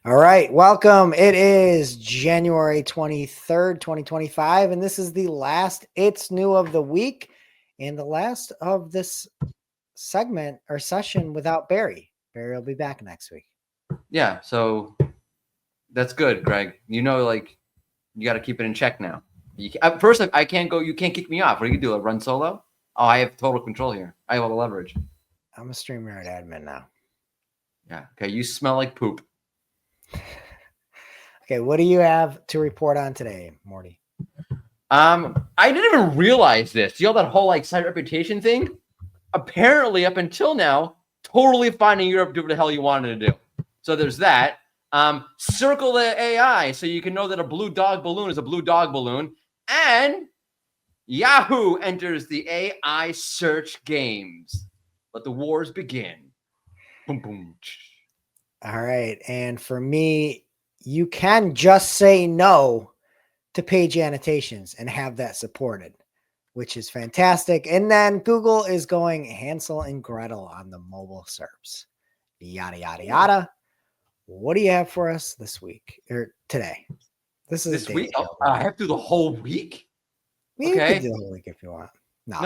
All right, welcome. It is January 23rd, 2025, and this is the last It's New of the week and the last of this segment or session without Barry. Barry will be back next week. Yeah, so that's good, Greg. You got to keep it in check now. First, I can't go. You can't kick me off. What do you do? Run solo? Oh, I have total control here. I have all the leverage. I'm a StreamYard admin now. Yeah. Okay. You smell like poop. Okay, what do you have to report on today, Morty? I didn't even realize this. You know that whole site reputation thing? Apparently, up until now, totally fine in Europe. Do what the hell you wanted to do. So there's that. Circle the AI so you can know that a blue dog balloon is a blue dog balloon. And Yahoo enters the AI search games. Let the wars begin. Boom, boom. All right, and for me, you can just say no to Page Annotations and have that supported, which is fantastic. And then Google is going Hansel and Gretel on the mobile SERPs. Yada, yada, yada. What do you have for us this week or today? This week? I have to do the whole week? You can do the whole week if you want. No.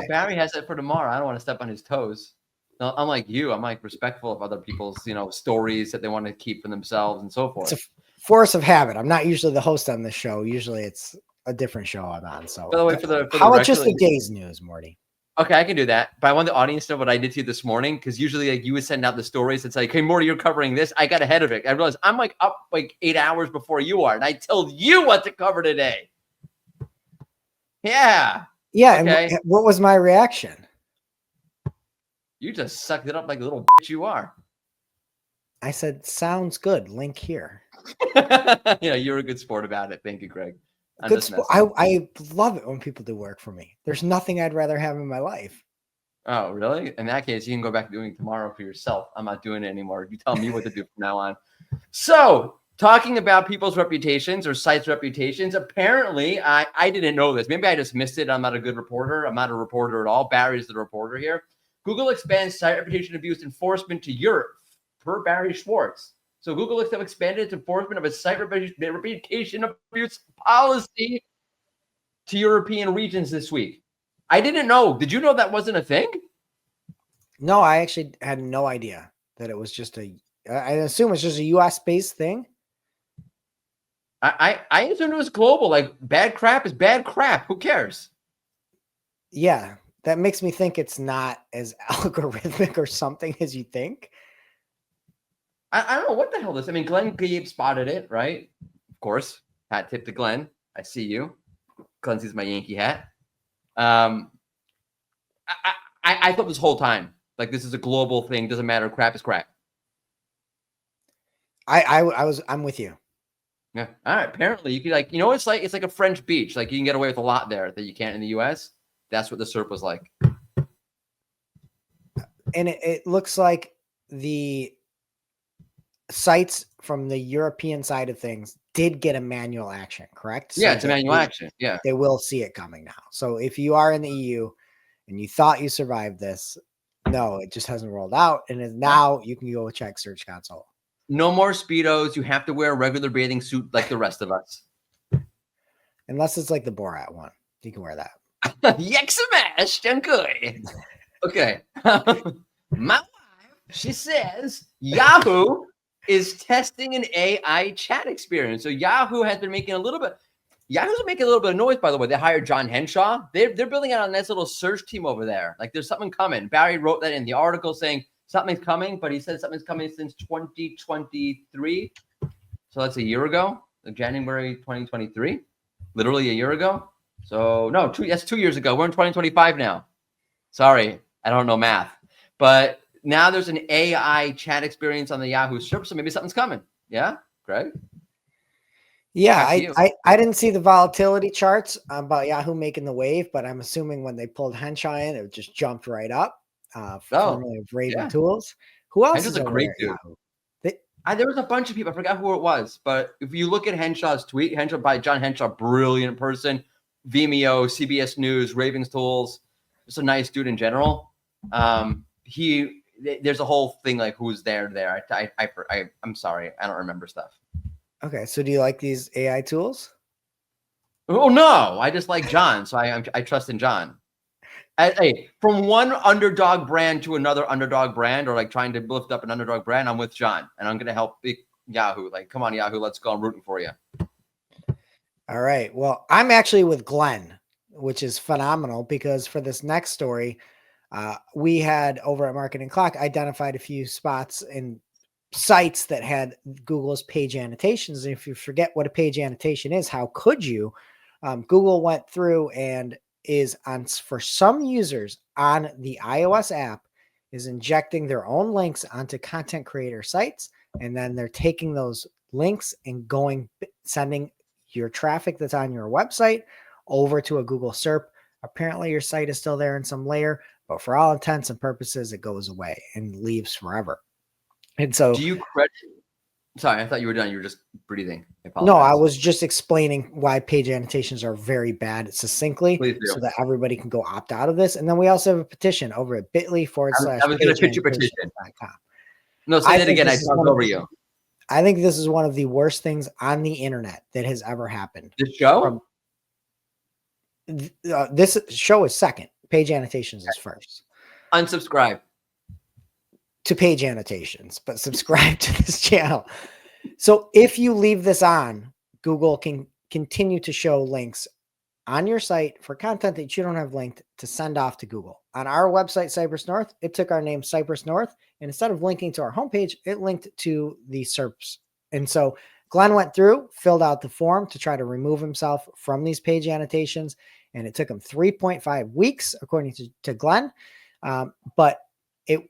Barry has it for tomorrow. I don't want to step on his toes. No, I'm like you. I'm respectful of other people's, stories that they want to keep for themselves and so forth. It's a force of habit. I'm not usually the host on this show. Usually it's a different show I'm on. So by the way, how about just the day's news, Morty? Okay, I can do that. But I want the audience to know what I did to you this morning, because usually you would send out the stories. It's like, hey, Morty, you're covering this. I got ahead of it. I realized I'm up 8 hours before you are, and I told you what to cover today. Yeah. Yeah. Okay. And what was my reaction? You just sucked it up like the little bitch you are. I said, sounds good. Link here. You're a good sport about it. Thank you, Greg. Good sport. I love it when people do work for me. There's nothing I'd rather have in my life. Oh, really? In that case, you can go back doing it tomorrow for yourself. I'm not doing it anymore. You tell me what to do from now on. So, talking about people's reputations or sites' reputations, apparently, I didn't know this. Maybe I just missed it. I'm not a good reporter. I'm not a reporter at all. Barry's the reporter here. Google expands site reputation abuse enforcement to Europe, per Barry Schwartz. So Google have expanded its enforcement of its site reputation abuse policy to European regions this week. I didn't know. Did you know that wasn't a thing? No, I actually had no idea that it was just I assume it's just a US-based thing. I assumed it was global. Bad crap is bad crap. Who cares? Yeah. That makes me think it's not as algorithmic or something as you think. I don't know what the hell this. I mean, Glenn Gabe spotted it, right? Of course. Hat tip to Glenn. I see you. Glenn sees my Yankee hat. I thought this whole time, this is a global thing. Doesn't matter. Crap is crap. I'm with you. Yeah. All right. Apparently, you could it's like a French beach. You can get away with a lot there that you can't in the US. That's what the SERP was like. And it looks like the sites from the European side of things did get a manual action, correct? Yeah, it's a manual action. Yeah. They will see it coming now. So if you are in the EU and you thought you survived this, no, it just hasn't rolled out. And now you can go check Search Console. No more Speedos. You have to wear a regular bathing suit like the rest of us. Unless it's like the Borat one. You can wear that. Yak smash, good. Okay. My wife, she says Yahoo is testing an AI chat experience. So Yahoo's making a little bit of noise, by the way. They hired John Henshaw. They're building out a nice little search team over there. There's something coming. Barry wrote that in the article saying something's coming, but he said something's coming since 2023. So that's a year ago, January 2023, literally a year ago. So no, that's 2 years ago. We're in 2025 now. Sorry, I don't know math. But now there's an AI chat experience on the Yahoo SERP, so maybe something's coming. Yeah, Greg? Yeah, I didn't see the volatility charts about Yahoo making the wave, but I'm assuming when they pulled Henshaw in, it just jumped right up. Formerly of Raven Tools. Who else is a great dude? There was a bunch of people. I forgot who it was. But if you look at Henshaw's tweet, John Henshaw, brilliant person. Vimeo, CBS News, Ravens Tools, just a nice dude in general. He there's a whole thing like who's there. I'm sorry, I don't remember stuff. Okay, so do you like these AI tools? Oh no, I just like John, so I trust in John. Hey, from one underdog brand to another underdog brand, or like trying to lift up an underdog brand, I'm with John, and I'm gonna help Yahoo. Like, come on, Yahoo, let's go. I'm rooting for you. All right. Well, I'm actually with Glenn, which is phenomenal because for this next story, we had over at Marketing Clock identified a few spots in sites that had Google's page annotations. And if you forget what a page annotation is, how could you? Google went through and is on, for some users on the iOS app, is injecting their own links onto content creator sites. And then they're taking those links and sending your traffic that's on your website over to a Google SERP. Apparently your site is still there in some layer, but for all intents and purposes, it goes away and leaves forever. And so, do you credit? Sorry, I thought you were done. You were just breathing. No, I was just explaining why page annotations are very bad succinctly so that everybody can go opt out of this. And then we also have a petition over at bit.ly / I was going to pitch your petition. No, say that again. I talked over you. I think this is one of the worst things on the internet that has ever happened. This show? This show is second. Page annotations is first. Unsubscribe to page annotations, but subscribe to this channel. So if you leave this on, Google can continue to show links on your site for content that you don't have linked to send off to Google. On our website, Cypress North, it took our name Cypress North, and instead of linking to our homepage, it linked to the SERPs. And so Glenn went through, filled out the form to try to remove himself from these page annotations, and it took him 3.5 weeks, according to Glenn, but it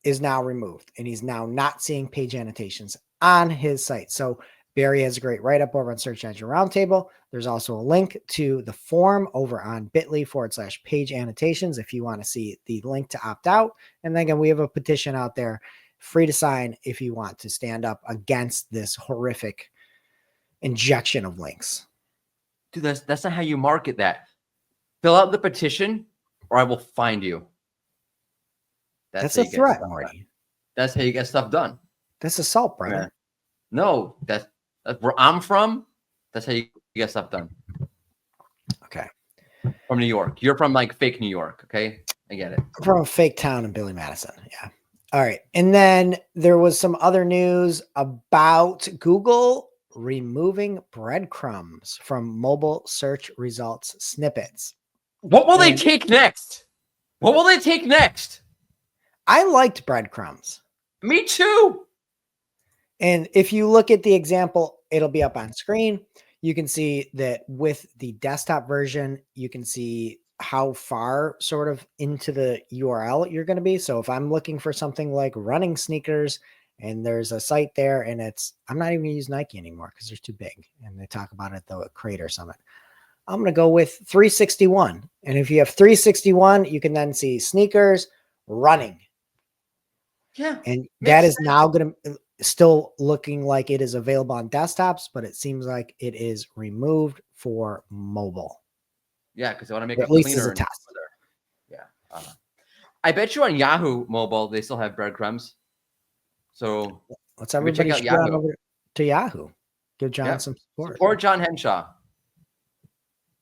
is now removed, and he's now not seeing page annotations on his site. So Barry has a great write-up over on Search Engine Roundtable. There's also a link to the form over on bit.ly / page annotations if you want to see the link to opt out. And then again, we have a petition out there, free to sign if you want to stand up against this horrific injection of links. Dude, that's not how you market that. Fill out the petition or I will find you. That's a threat, Morty. That's how you get stuff done. That's assault, brother. Yeah. No, that's where I'm from. That's how you get stuff done. Okay. From New York. You're from like fake New York. Okay. I get it. I'm from a fake town in Billy Madison. Yeah. All right. And then there was some other news about Google removing breadcrumbs from mobile search results snippets. What will they take next? What will they take next? I liked breadcrumbs. Me too. And if you look at the example, it'll be up on screen. You can see that with the desktop version, you can see how far sort of into the URL you're going to be. So if I'm looking for something like running sneakers and there's a site there and I'm not even going to use Nike anymore because they're too big. And they talk about it at the Creator Summit. I'm going to go with 361. And if you have 361, you can then see sneakers, running. Yeah. And that is now going to still looking like it is available on desktops, but it seems like it is removed for mobile. Yeah, because I want to make it at least cleaner. As a test. Yeah. I bet you on Yahoo mobile, they still have breadcrumbs. So let's everybody check out Yahoo. Over to Yahoo. Give John some support. Support John Henshaw.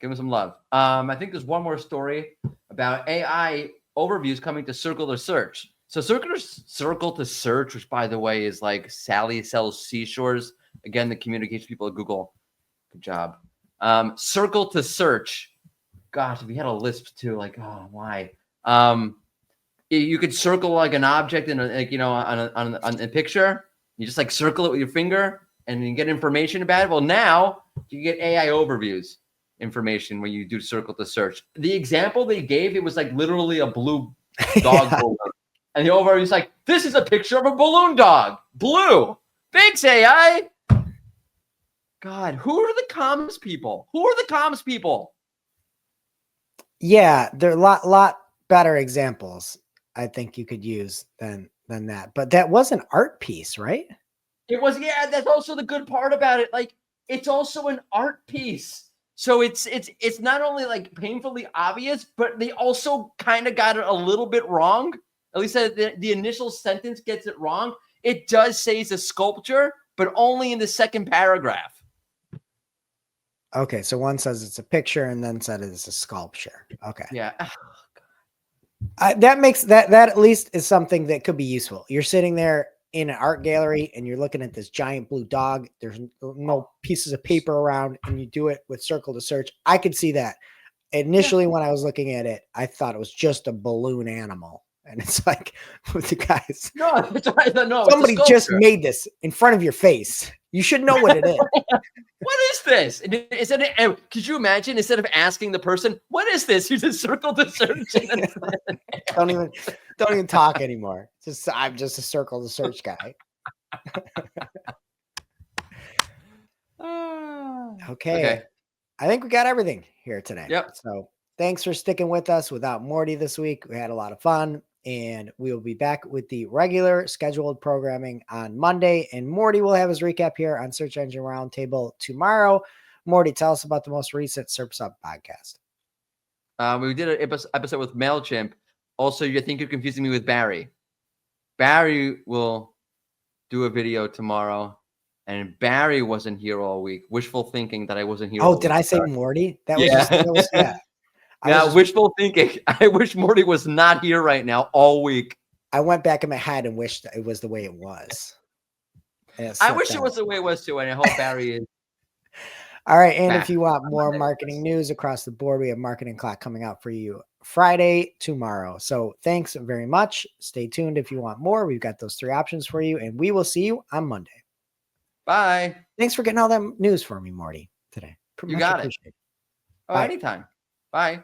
Give him some love. I think there's one more story about AI overviews coming to Circle to Search. So Circle to Search, which by the way is like Sally sells seashores. Again, the communications people at Google. Good job. Circle to Search. Gosh, if we had a lisp too, like, oh, why? You could circle like an object in on a picture. You just like circle it with your finger and you get information about it. Well, now you get AI overviews information when you do Circle to Search. The example they gave, it was like literally a blue dog. Yeah. And the overview is like, this is a picture of a balloon dog. Blue. Thanks, AI. God, who are the comms people? Who are the comms people? Yeah, there are a lot better examples I think you could use than that. But that was an art piece, right? It was, yeah, that's also the good part about it. Like, it's also an art piece. So it's not only like painfully obvious, but they also kind of got it a little bit wrong. at least the initial sentence gets it wrong. It does say it's a sculpture, but only in the second paragraph. Okay, so one says it's a picture and then said it's a sculpture. Okay. Yeah. That makes that at least is something that could be useful. You're sitting there in an art gallery and you're looking at this giant blue dog. There's no pieces of paper around, and you do it with circle to search. I could see that. Initially, when I was looking at it, I thought it was just a balloon animal. And it's like, with the guys, No, somebody just made this in front of your face. You should know what it is. What is this? Could you imagine, instead of asking the person, what is this? You just circle the search. Don't even talk anymore. I'm just a circle the search guy. Okay. I think we got everything here today. Yep. So thanks for sticking with us without Morty this week. We had a lot of fun, and we will be back with the regular scheduled programming on Monday. And Morty will have his recap here on Search Engine Roundtable tomorrow. Morty, tell us about the most recent Surf's Up podcast. We did an episode with MailChimp. Also, I think you're confusing me with Barry. Barry will do a video tomorrow. And Barry wasn't here all week. Wishful thinking that I wasn't here. Oh, did I say Morty? That was yeah. Wishful thinking. I wish Morty was not here right now all week. I went back in my head and wished it was the way it was. I wish it was the way it was too, and I hope Barry is. All right, and if you want more marketing news across the board, we have Marketing Clock coming out for you Friday tomorrow. So thanks very much. Stay tuned if you want more. We've got those 3 options for you, and we will see you on Monday. Bye. Thanks for getting all that news for me, Morty, today. You got it. Bye. Anytime. Bye.